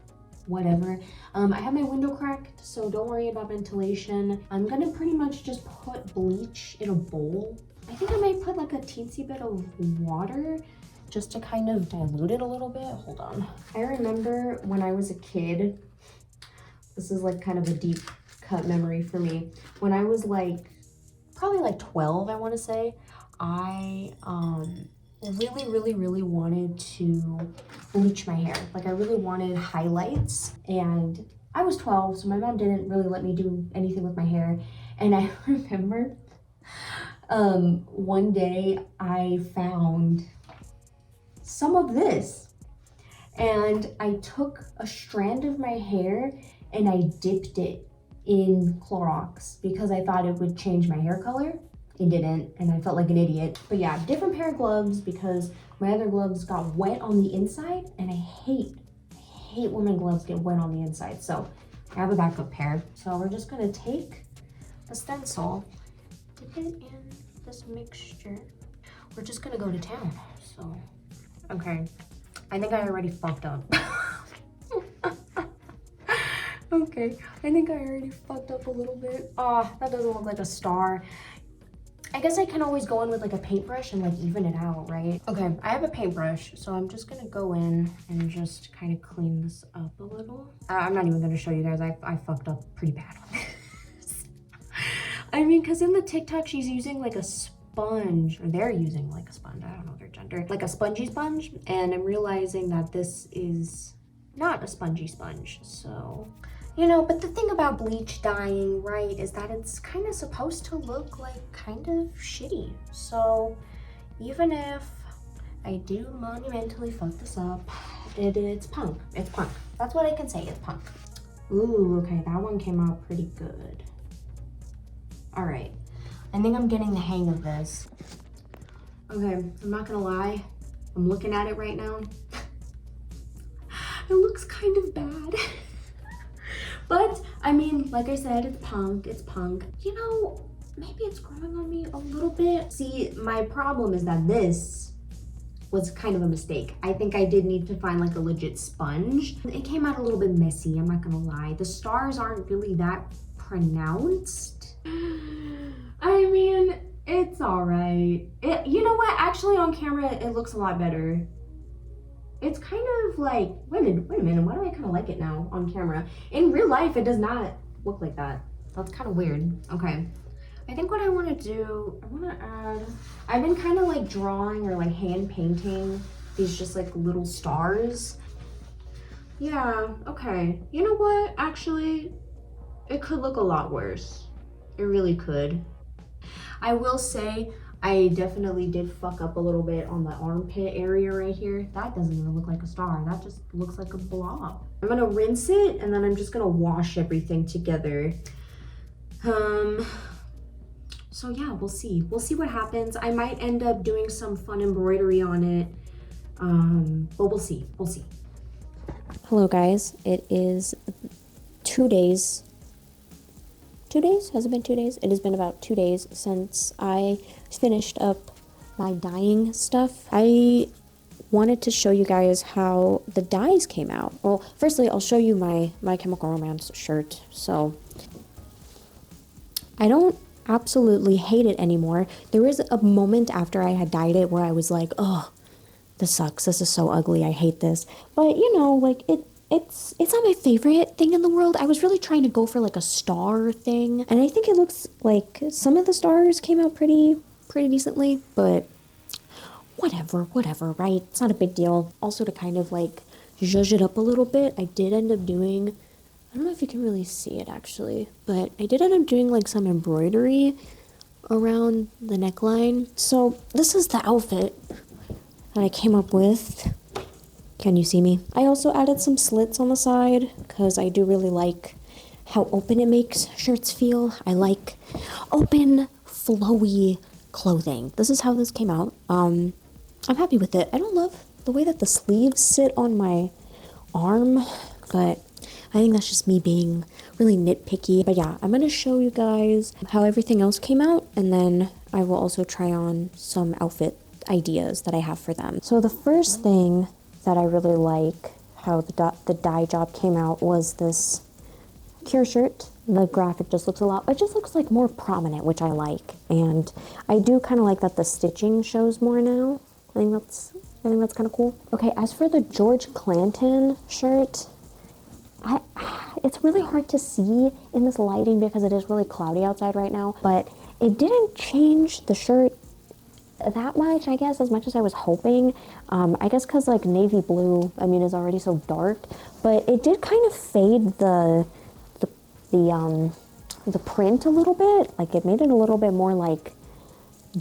Speaker 1: whatever. I have my window cracked, so don't worry about ventilation. I'm gonna pretty much just put bleach in a bowl. I think I might put like a teensy bit of water just to kind of dilute it a little bit. Hold on. I remember when I was a kid, this is like kind of a deep cut memory for me. When I was like, probably like 12, I wanna say, I really wanted to bleach my hair. Like I really wanted highlights, and I was 12, so my mom didn't really let me do anything with my hair. And I remember one day I found some of this, and I took a strand of my hair and I dipped it in Clorox because I thought it would change my hair color. It didn't, and I felt like an idiot. But yeah, different pair of gloves because my other gloves got wet on the inside, and I hate when my gloves get wet on the inside. So I have a backup pair. So we're just gonna take the stencil, dip it in this mixture. We're just gonna go to town. So, okay, I think I already fucked up. Okay, I think I already fucked up a little bit. Oh, that doesn't look like a star. I guess I can always go in with like a paintbrush and like even it out, right? Okay, I have a paintbrush, so I'm just gonna go in and just kind of clean this up a little. I'm not even gonna show you guys, I fucked up pretty bad on this. I mean, cause in the TikTok, she's using like a sponge, or they're using like a sponge, I don't know their gender, like a spongy sponge, and I'm realizing that this is not a spongy sponge, so. You know, but the thing about bleach dyeing, right, is that it's kind of supposed to look like kind of shitty. So even if I do monumentally fuck this up, it's punk. It's punk. That's what I can say, it's punk. Ooh, okay, that one came out pretty good. All right, I think I'm getting the hang of this. Okay, I'm not gonna lie, I'm looking at it right now. It looks kind of bad. But, I mean, like I said, it's punk, it's punk. You know, maybe it's growing on me a little bit. See, my problem is that this was kind of a mistake. I think I did need to find like a legit sponge. It came out a little bit messy, I'm not gonna lie. The stars aren't really that pronounced. I mean, it's all right. You know what, actually on camera, it looks a lot better. It's kind of like, wait a minute, why do I kind of like it now on camera? In real life, it does not look like that. That's kind of weird. Okay, I think what I want to do, I want to add, I've been kind of like drawing or like hand painting these just like little stars. Yeah, okay. You know what, actually, it could look a lot worse. It really could. I will say, I definitely did fuck up a little bit on the armpit area right here. That doesn't even look like a star. That just looks like a blob. I'm gonna rinse it and then I'm just gonna wash everything together. So yeah, we'll see. We'll see what happens. I might end up doing some fun embroidery on it. But we'll see. We'll see. Hello guys. It is 2 days. 2 days? Has it been 2 days? It has been about 2 days since I finished up my dyeing stuff. I wanted to show you guys how the dyes came out. Well, firstly, I'll show you my Chemical Romance shirt. So, I don't absolutely hate it anymore. There was a moment after I had dyed it where I was like, oh, this sucks. This is so ugly. I hate this. But, you know, like, it's not my favorite thing in the world. I was really trying to go for like a star thing, and I think it looks like some of the stars came out pretty pretty decently, but whatever, right? It's not a big deal. Also, to kind of like zhuzh it up a little bit, I did end up doing, I don't know if you can really see it actually, but I did end up doing like some embroidery around the neckline. So this is the outfit that I came up with. Can you see me? I also added some slits on the side because I do really like how open it makes shirts feel. I like open, flowy clothing. This is how this came out. I'm happy with it. I don't love the way that the sleeves sit on my arm, but I think that's just me being really nitpicky. But yeah, I'm gonna show you guys how everything else came out, and then I will also try on some outfit ideas that I have for them. So the first thing that I really like how the dye job came out was this Cure shirt. The graphic just looks it just looks like more prominent, which I like. And I do kind of like that the stitching shows more now. I think that's kind of cool. Okay, as for the George Clanton shirt, it's really hard to see in this lighting because it is really cloudy outside right now, but it didn't change the shirt that much, I guess, as much as I was hoping. I guess because like navy blue, I mean, is already so dark, but it did kind of fade the print a little bit. Like it made it a little bit more like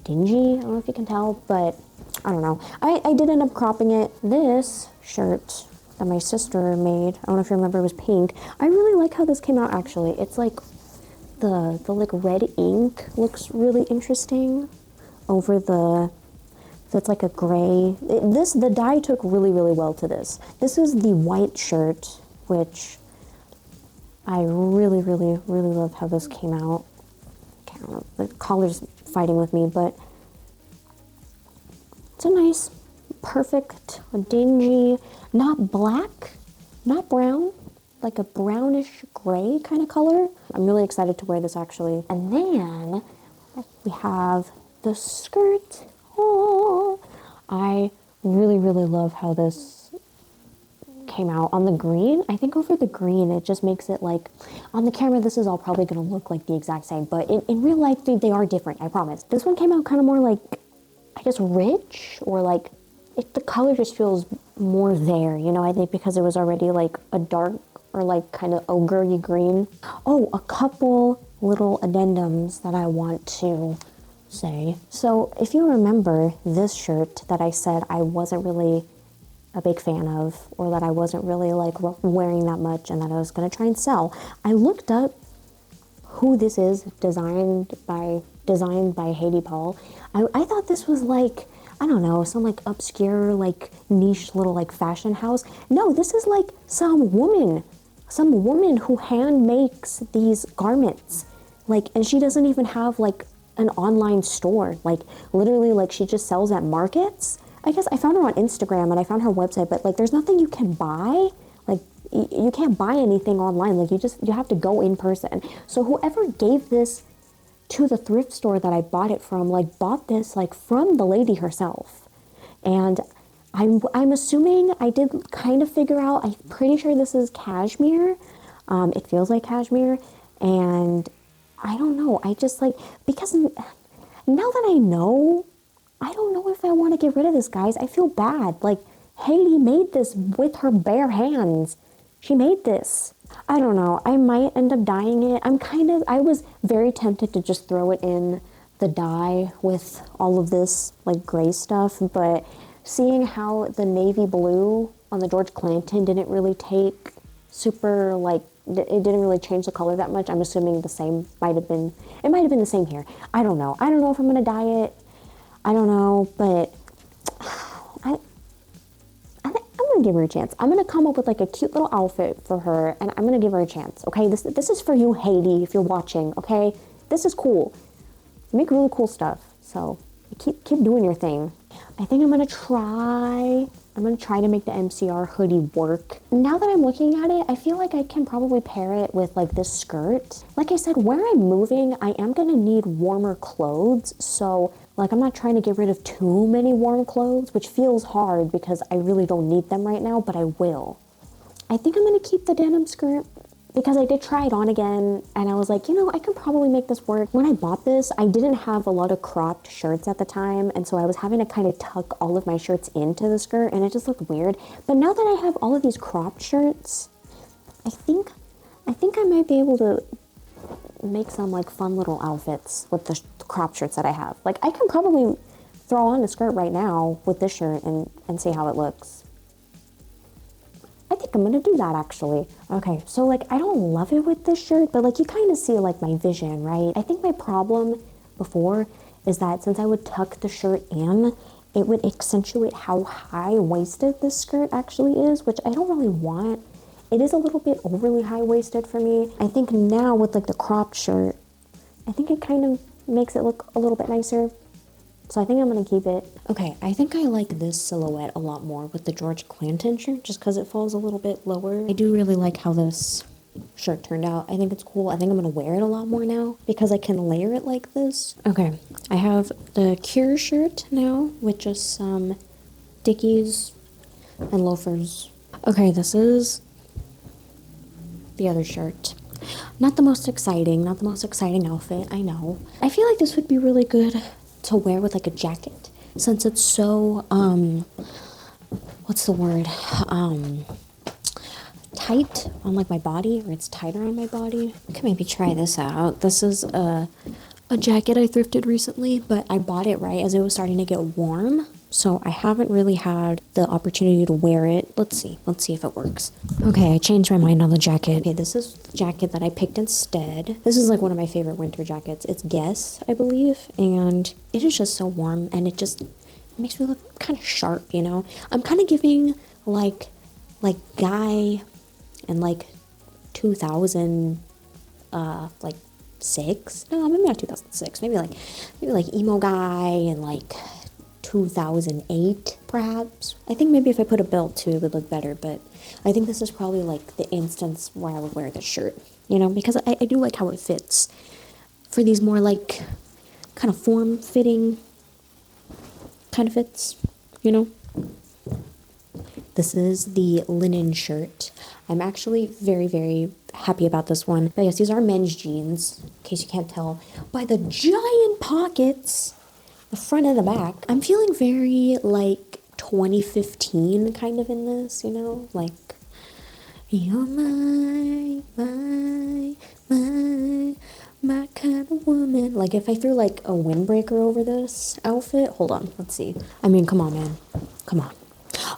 Speaker 1: dingy. I don't know if you can tell, but I don't know. I did end up cropping it. This shirt that my sister made, I don't know if you remember, it was pink. I really like how this came out actually. It's like the like red ink looks really interesting over so it's like a gray. The dye took really well to this. This is the white shirt, which I really love how this came out. I don't know, the collar's fighting with me, but it's a nice, perfect, dingy, not black, not brown, like a brownish gray kind of color. I'm really excited to wear this actually. And then we have the skirt. Oh, I really love how this came out on the green. I think over the green it just makes it like, on the camera this is all probably going to look like the exact same, but in real life they are different, I promise. This one came out kind of more like, I guess, rich, or like the color just feels more there, you know. I think because it was already like a dark or like kind of ogre-y green. Oh, a couple little addendums that I want to say. So if you remember this shirt that I said I wasn't really a big fan of, or that I wasn't really like wearing that much and that I was going to try and sell, I looked up who this is, designed by Haiti Paul. I thought this was like, I don't know, some like obscure, like niche little like fashion house. No, this is like some woman who hand makes these garments. Like, and she doesn't even have like an online store. Like literally, like she just sells at markets. I guess I found her on Instagram and I found her website, but like there's nothing you can buy. Like you can't buy anything online. Like you have to go in person. So whoever gave this to the thrift store that I bought it from, like bought this like from the lady herself. And I'm assuming, I did kind of figure out, I'm pretty sure this is cashmere. It feels like cashmere, and I don't know, I just like, because now that I know, I don't know if I want to get rid of this, guys. I feel bad. Like, Haiti made this with her bare hands. She made this. I don't know. I might end up dyeing it. I was very tempted to just throw it in the dye with all of this, like, gray stuff. But seeing how the navy blue on the George Clanton didn't really take super, like, it didn't really change the color that much. I'm assuming the same it might have been the same here. I don't know. I don't know if I'm going to dye it. I don't know, but I'm going to give her a chance. I'm going to come up with like a cute little outfit for her, and I'm going to give her a chance, okay? This is for you, Haiti, if you're watching, okay? This is cool. You make really cool stuff, so keep doing your thing. I think I'm going to try to make the MCR hoodie work. Now that I'm looking at it, I feel like I can probably pair it with like this skirt. Like I said, where I'm moving, I am going to need warmer clothes, so like, I'm not trying to get rid of too many warm clothes, which feels hard because I really don't need them right now, but I will. I think I'm going to keep the denim skirt because I did try it on again and I was like, you know, I could probably make this work. When I bought this, I didn't have a lot of cropped shirts at the time, and so I was having to kind of tuck all of my shirts into the skirt and it just looked weird. But now that I have all of these cropped shirts, I think I might be able to make some like fun little outfits with the crop shirts that I have. Like I can probably throw on a skirt right now with this shirt and see how it looks. I think I'm gonna do that actually. Okay, so like I don't love it with this shirt, but like you kind of see like my vision, right? I think my problem before is that since I would tuck the shirt in, it would accentuate how high-waisted this skirt actually is, which I don't really want. It is a little bit overly high-waisted for me. I think now with like the cropped shirt, I think it kind of makes it look a little bit nicer. So I think I'm gonna keep it. Okay, I think I like this silhouette a lot more with the George Clanton shirt just because it falls a little bit lower. I do really like how this shirt turned out. I think it's cool. I think I'm gonna wear it a lot more now because I can layer it like this. Okay, I have the Cure shirt now with just some Dickies and loafers. Okay, this is the other shirt. Not the most exciting outfit, I know. I feel like this would be really good to wear with like a jacket since it's so what's the word, tight on like my body, or it's tighter on my body. I can maybe try this out. This is a jacket I thrifted recently, but I bought it right as it was starting to get warm, so I haven't really had the opportunity to wear it. Let's see if it works. Okay, I changed my mind on the jacket. Okay, this is the jacket that I picked instead. This is like one of my favorite winter jackets. It's Guess, I believe, and it is just so warm, and it makes me look kind of sharp, you know? I'm kind of giving like guy in like 2000 like 6? No, maybe not 2006. Maybe like emo guy in like 2008 perhaps. I think maybe if I put a belt too it would look better, but I think this is probably like the instance where I would wear this shirt, you know, because I do like how it fits for these more like kind of form-fitting kind of fits, you know. This is the linen shirt. I'm actually very, very happy about this one. But yes, these are men's jeans, in case you can't tell by the giant pockets, the front and the back. I'm feeling very like 2015 kind of in this, you know, like you're my kind of woman. Like if I threw like a windbreaker over this outfit, hold on, let's see. I mean, come on, man, come on.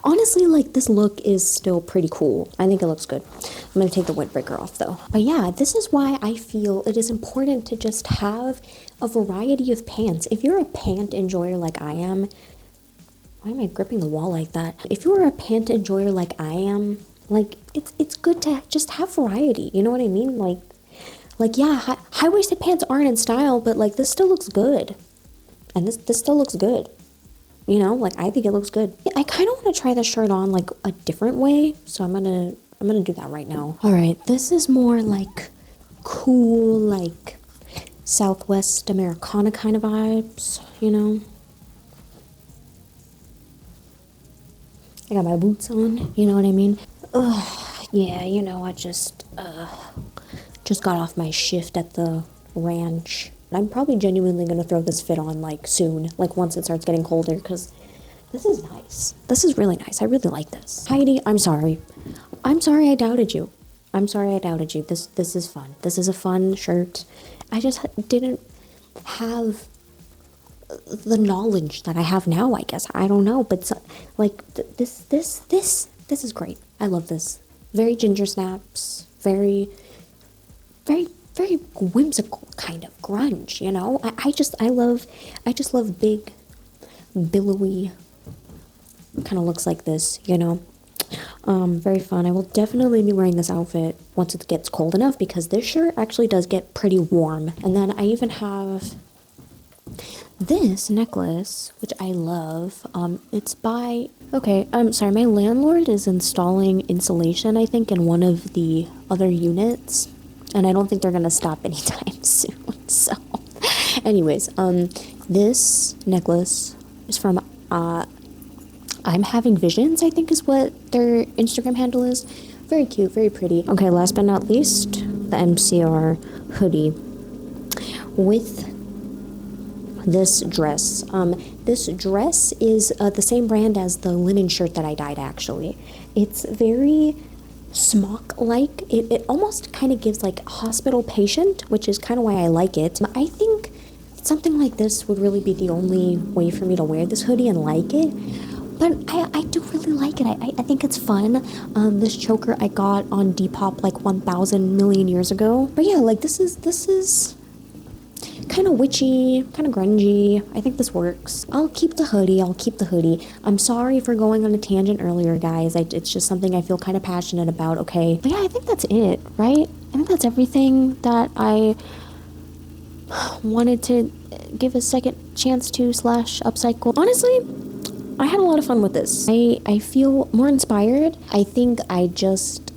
Speaker 1: Honestly, like this look is still pretty cool. I think it looks good. I'm gonna take the windbreaker off though. But yeah, this is why I feel it is important to just have a variety of pants. If you're a pant enjoyer like I am, why am I gripping the wall like that? If you're a pant enjoyer like I am, like it's good to just have variety. You know what I mean? Like yeah, high-waisted pants aren't in style, but like this still looks good, and this still looks good. You know, like I think it looks good. I kind of want to try this shirt on like a different way, so I'm gonna do that right now. All right, this is more like cool, like Southwest Americana kind of vibes, you know. I got my boots on, you know what I mean? Ugh, yeah, you know, I just got off my shift at the ranch. I'm probably genuinely going to throw this fit on like soon, like once it starts getting colder, because this is nice. This is really nice. I really like this. Heidi, I'm sorry. I'm sorry I doubted you. I'm sorry I doubted you. This is fun. This is a fun shirt. I just didn't have the knowledge that I have now, I guess. I don't know, but like this is great. I love this. Very ginger snaps. Very whimsical kind of grunge, you know. I just love big, billowy kind of looks like this, you know. Very fun. I will definitely be wearing this outfit once it gets cold enough, because this shirt actually does get pretty warm. And then I even have this necklace, which I love. It's by, okay, I'm sorry, my landlord is installing insulation, I think, in one of the other units. And I don't think they're gonna stop anytime soon. So, anyways, this necklace is from I'm Having Visions, I think is what their Instagram handle is. Very cute, very pretty. Okay, last but not least, the MCR hoodie with this dress. This dress is the same brand as the linen shirt that I dyed, actually. It's very smock-like. It almost kind of gives like hospital patient, which is kind of why I like it. I think something like this would really be the only way for me to wear this hoodie and like it. But I do really like it. I think it's fun. This choker I got on Depop like 1,000 million years ago. But yeah, like this is kind of witchy, kind of grungy. I think this works. I'll keep the hoodie. I'm sorry for going on a tangent earlier, guys. It's just something I feel kind of passionate about, okay? But yeah, I think that's it, right? I think that's everything that I wanted to give a second chance to / upcycle. Honestly, I had a lot of fun with this. I feel more inspired. I think I just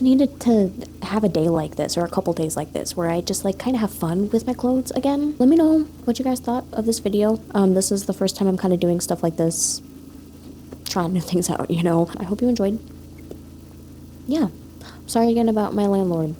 Speaker 1: needed to have a day like this, or a couple days like this, where I just like kind of have fun with my clothes again. Let me know what you guys thought of this video. This is the first time I'm kind of doing stuff like this, trying new things out, you know. I hope you enjoyed. Yeah, sorry again about my landlord.